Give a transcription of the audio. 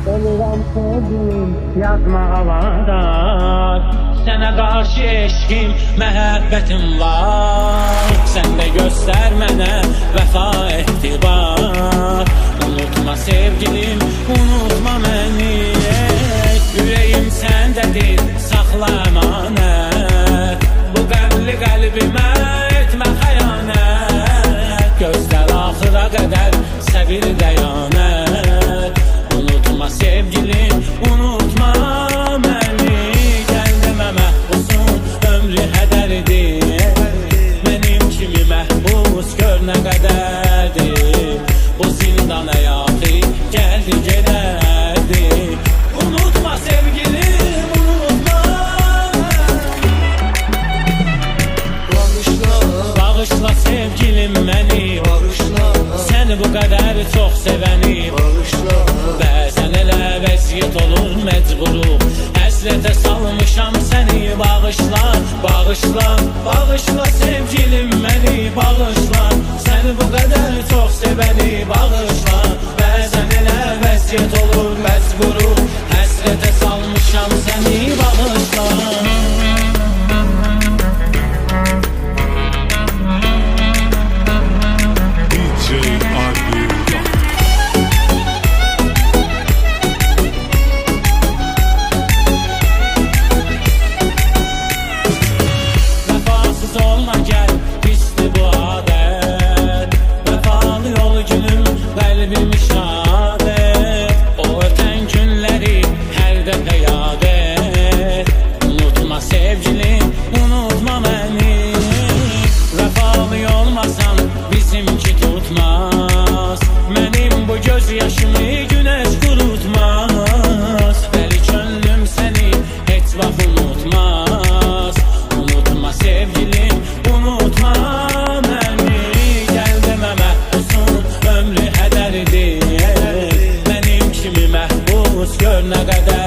Ölürəm sevdim, yazmağa vadar. Sənə qarşı eşqim, məhəbbətim var. Sən də göstər mənə vəfa ehtibar. Unutma sevgilim, unutma məni. Ürəyim səndədir, saxla əmanət. Bu qəmli qəlbimə etmə xəyanət. Gözlər axıra qədər, səbir dəyanət. Unutma sevgilim, unutma məni. Gəl demə məhbusun, ömrü hədərdir. Mənim kimi məhbus gör nə qədərdir. Bu zindan həyatı gəldi gedərdi. Unutma sevgilim, unutma. Bağışla sevgilim məni. Səni bu qədər çox sevəni. Bəzən elə vəziyyət olur məcburuq. Həsrətə salmışam səni. Bağışla, bağışla, bağışla sevgilim məni. Bağışla, səni bu qədər çox sevəni. Bağışla, bəzən elə vəziyyət olur məcburuq. Həsrətə salmışam səni. Bağışla. Yaşımı güneş kurutmaz. Bəli könlüm səni heç vaxt unutmaz. Unutma sevgilim, unutma məni. Gəl demə məhbusun, ömrü hədərdir. Mənim kimi məhbus gör nə qədər